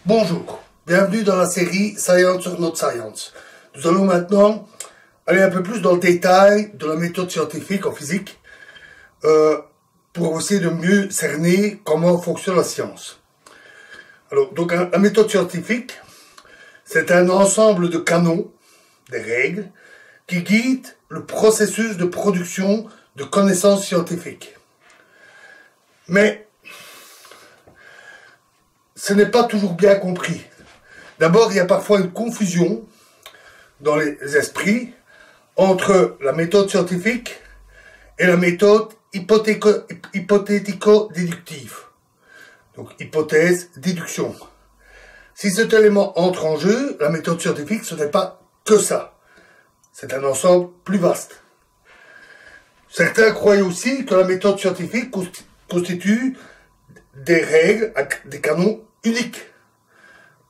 Bonjour, bienvenue dans la série Science sur Not Science. Nous allons maintenant aller un peu plus dans le détail de la méthode scientifique en physique pour essayer de mieux cerner comment fonctionne la science. Alors, donc la méthode scientifique, c'est un ensemble de canons, des règles, qui guident le processus de production de connaissances scientifiques. Mais ce n'est pas toujours bien compris. D'abord, il y a parfois une confusion dans les esprits entre la méthode scientifique et la méthode hypothético-déductive. Donc, hypothèse, déduction. Si cet élément entre en jeu, la méthode scientifique, ce n'est pas que ça. C'est un ensemble plus vaste. Certains croyaient aussi que la méthode scientifique constitue des règles, des canons uniques.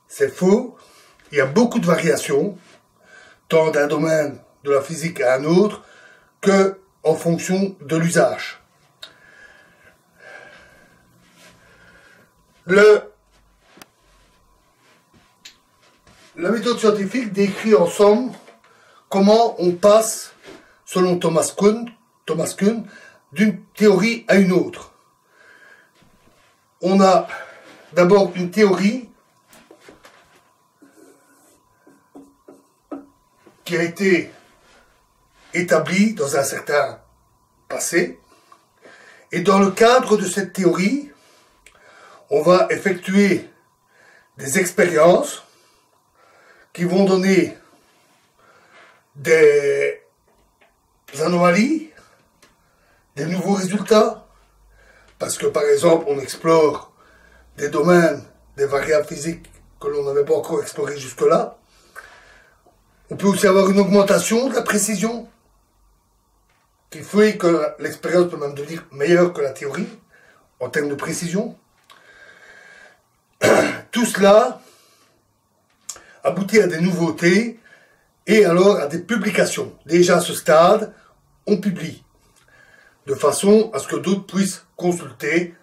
C'est faux. Il y a beaucoup de variations, tant d'un domaine de la physique à un autre, que en fonction de l'usage. La méthode scientifique décrit en somme comment on passe, selon Thomas Kuhn, d'une théorie à une autre. On a d'abord une théorie qui a été établie dans un certain passé. Et dans le cadre de cette théorie, on va effectuer des expériences qui vont donner des anomalies, des nouveaux résultats. Parce que, par exemple, on explore des domaines, des variables physiques que l'on n'avait pas encore explorées jusque-là. On peut aussi avoir une augmentation de la précision, qui fait que l'expérience peut même devenir meilleure que la théorie, en termes de précision. Tout cela aboutit à des nouveautés et alors à des publications. Déjà à ce stade, on publie, de façon à ce que d'autres puissent consulter,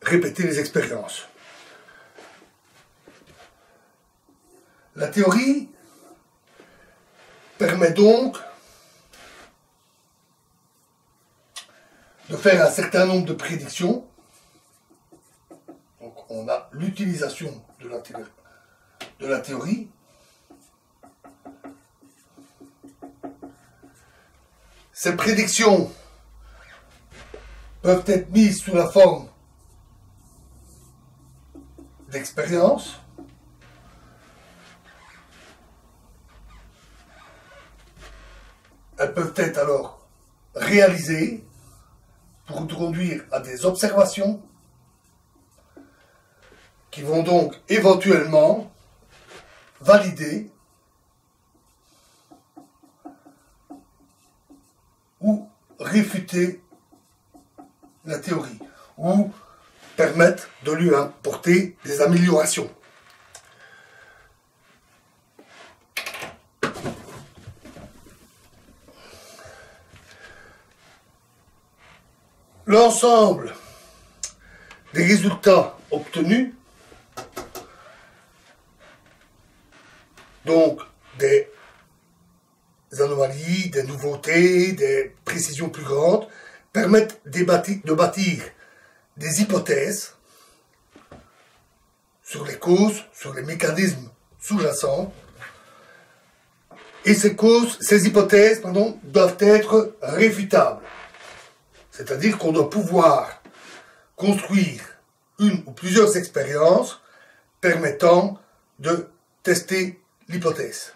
répéter les expériences. La théorie permet donc de faire un certain nombre de prédictions. Donc on a l'utilisation de la théorie. Ces prédictions peuvent être mises sous la forme d'expériences. Elles peuvent être alors réalisées pour conduire à des observations qui vont donc éventuellement valider ou réfuter la théorie, ou permettre de lui apporter des améliorations. L'ensemble des résultats obtenus, donc des anomalies, des nouveautés, des précisions plus grandes, permettent de bâtir des hypothèses sur les causes, sur les mécanismes sous-jacents. Et ces hypothèses, doivent être réfutables. C'est-à-dire qu'on doit pouvoir construire une ou plusieurs expériences permettant de tester l'hypothèse.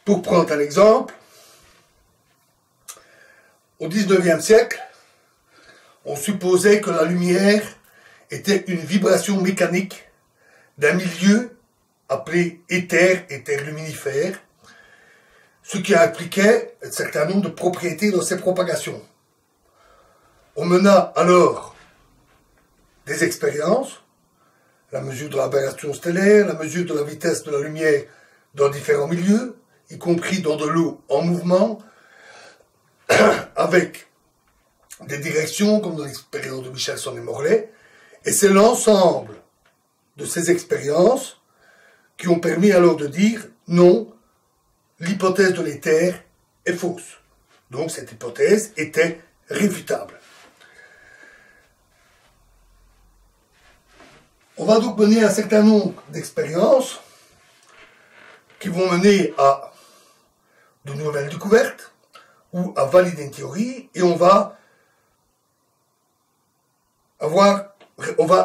Pour prendre un exemple, au XIXe siècle, on supposait que la lumière était une vibration mécanique d'un milieu appelé éther luminifère, ce qui impliquait un certain nombre de propriétés dans ses propagations. On mena alors des expériences, la mesure de l'aberration stellaire, la mesure de la vitesse de la lumière dans différents milieux, y compris dans de l'eau en mouvement, avec des directions, comme dans l'expérience de Michelson et Morley, Et c'est l'ensemble de ces expériences qui ont permis alors de dire non, l'hypothèse de l'éther est fausse. Donc cette hypothèse était réfutable. On va donc mener un certain nombre d'expériences qui vont mener à de nouvelles découvertes ou à valider une théorie, et on va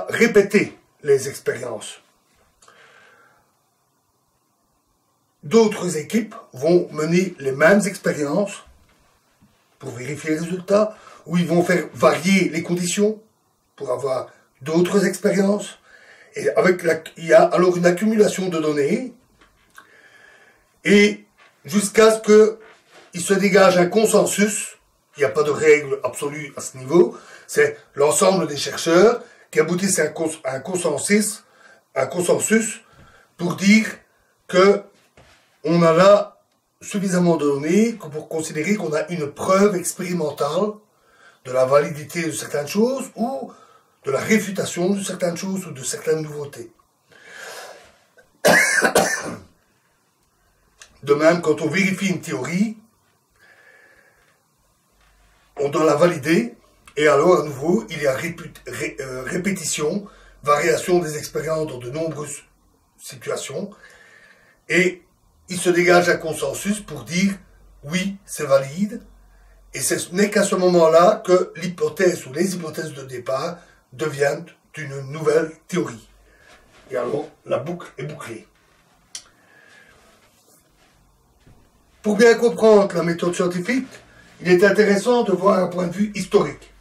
répéter les expériences. D'autres équipes vont mener les mêmes expériences pour vérifier les résultats, ou ils vont faire varier les conditions pour avoir d'autres expériences. Et il y a alors une accumulation de données, et jusqu'à ce qu'il se dégage un consensus. Il n'y a pas de règle absolue à ce niveau. C'est l'ensemble des chercheurs qui aboutissent à un consensus pour dire que on a là suffisamment de données pour considérer qu'on a une preuve expérimentale de la validité de certaines choses ou de la réfutation de certaines choses ou de certaines nouveautés. De même, quand on vérifie une théorie, on doit la valider, et alors à nouveau, il y a répétition, variation des expériences dans de nombreuses situations, et il se dégage un consensus pour dire oui, c'est valide, et ce n'est qu'à ce moment-là que l'hypothèse ou les hypothèses de départ deviennent une nouvelle théorie. Et alors, la boucle est bouclée. Pour bien comprendre la méthode scientifique, il est intéressant de voir un point de vue historique.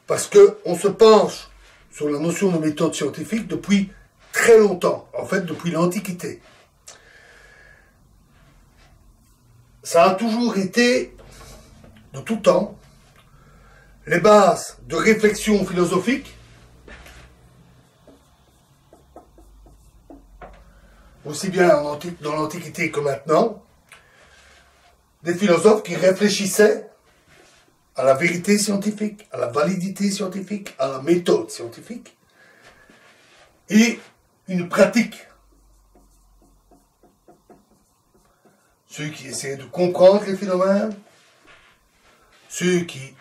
Parce qu'on se penche sur la notion de méthode scientifique depuis très longtemps, en fait depuis l'Antiquité. Ça a toujours été, de tout temps, les bases de réflexion philosophique, aussi bien dans l'Antiquité que maintenant, des philosophes qui réfléchissaient à la vérité scientifique, à la validité scientifique, à la méthode scientifique, et une pratique. Ceux qui essayaient de comprendre les phénomènes, ceux qui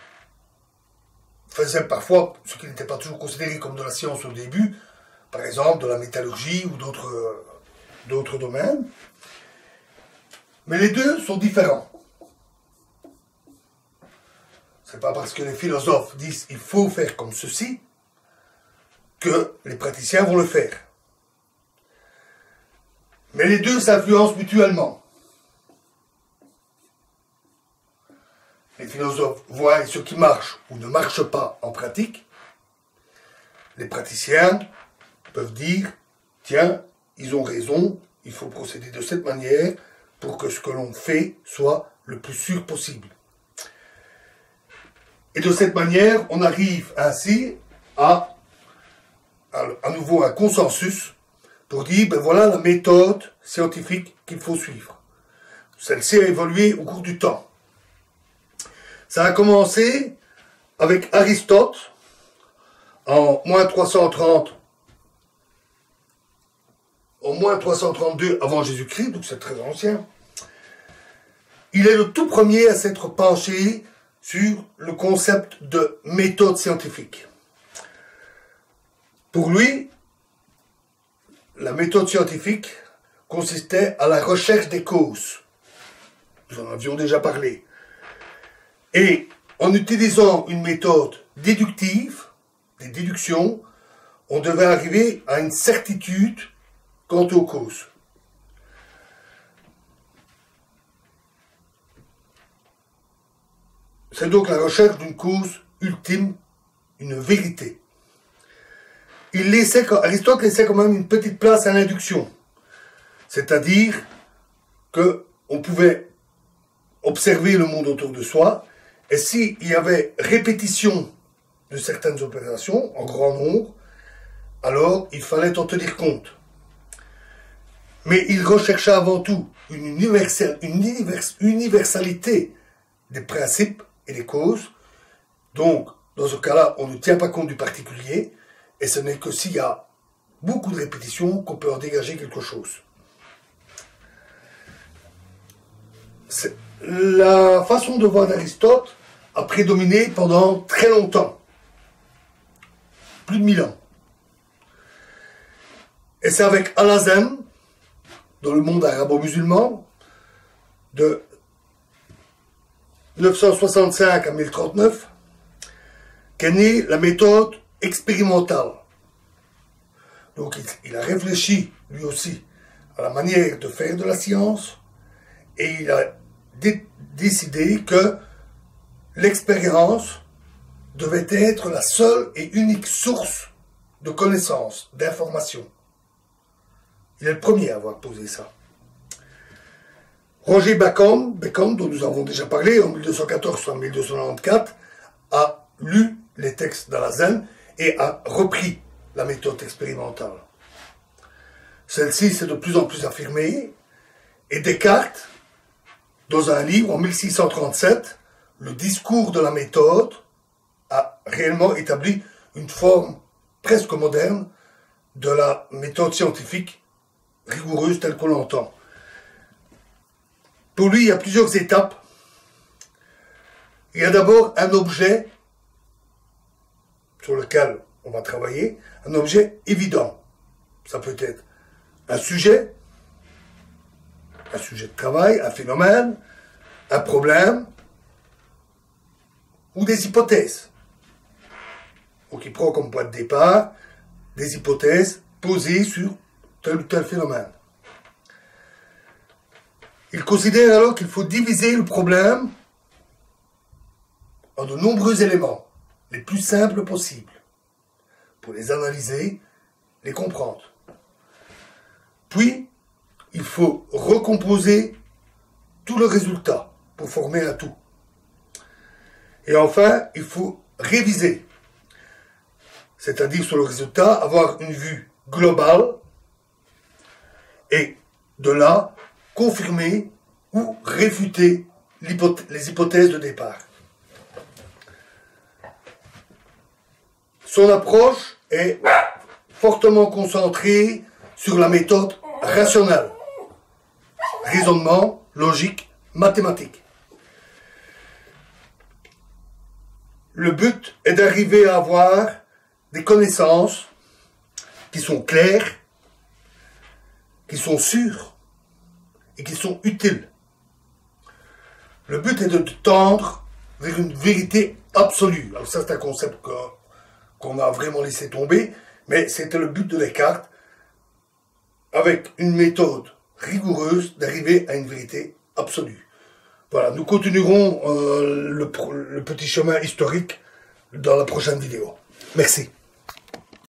faisaient parfois ce qui n'était pas toujours considéré comme de la science au début, par exemple de la métallurgie ou d'autres domaines. Mais les deux sont différents. C'est pas parce que les philosophes disent il faut faire comme ceci que les praticiens vont le faire. Mais les deux s'influencent mutuellement. Les philosophes voient ce qui marche ou ne marche pas en pratique. Les praticiens peuvent dire tiens, ils ont raison, il faut procéder de cette manière pour que ce que l'on fait soit le plus sûr possible. Et de cette manière, on arrive ainsi à nouveau un consensus pour dire, ben voilà la méthode scientifique qu'il faut suivre. Celle-ci a évolué au cours du temps. Ça a commencé avec Aristote en moins 330, en moins 332 avant Jésus-Christ, donc c'est très ancien. Il est le tout premier à s'être penché sur le concept de méthode scientifique. Pour lui, la méthode scientifique consistait à la recherche des causes. Nous en avions déjà parlé. Et en utilisant une méthode déductive, des déductions, on devait arriver à une certitude quant aux causes. C'est donc la recherche d'une cause ultime, une vérité. Aristote laissait quand même une petite place à l'induction. C'est-à-dire qu'on pouvait observer le monde autour de soi, et s'il y avait répétition de certaines opérations, en grand nombre, alors il fallait en tenir compte. Mais il recherchait avant tout une universalité des principes et des causes. Donc, dans ce cas-là, on ne tient pas compte du particulier, Et ce n'est que s'il y a beaucoup de répétitions qu'on peut en dégager quelque chose. La façon de voir d'Aristote a prédominé pendant très longtemps. Plus de 1000 ans. Et c'est avec Al-Hazen, dans le monde arabo-musulman, de 965 à 1039, qu'est née la méthode expérimentale. Donc il a réfléchi, lui aussi, à la manière de faire de la science, et il a décidé que l'expérience devait être la seule et unique source de connaissances, d'informations. Il est le premier à avoir posé ça. Roger Bacon, dont nous avons déjà parlé, en 1214-1294, a lu les textes d'Al-Hazen et a repris la méthode expérimentale. Celle-ci s'est de plus en plus affirmée, et Descartes, dans un livre en 1637, le discours de la méthode, a réellement établi une forme presque moderne de la méthode scientifique rigoureuse telle qu'on l'entend. Pour lui, il y a plusieurs étapes. Il y a d'abord un objet sur lequel on va travailler, un objet évident. Ça peut être un sujet de travail, un phénomène, un problème, ou des hypothèses. Donc il prend comme point de départ des hypothèses posées sur tel ou tel phénomène. Il considère alors qu'il faut diviser le problème en de nombreux éléments, les plus simples possibles, pour les analyser, les comprendre. Puis, il faut recomposer tout le résultat pour former un tout. Et enfin, il faut réviser, c'est-à-dire sur le résultat, avoir une vue globale et de là, confirmer ou réfuter les hypothèses de départ. Son approche est fortement concentrée sur la méthode rationnelle, raisonnement, logique, mathématique. Le but est d'arriver à avoir des connaissances qui sont claires, qui sont sûres et qui sont utiles. Le but est de tendre vers une vérité absolue. Alors ça, c'est un concept qu'on a vraiment laissé tomber, mais c'était le but de Descartes, avec une méthode rigoureuse, d'arriver à une vérité absolue. Voilà, nous continuerons le petit chemin historique dans la prochaine vidéo. Merci.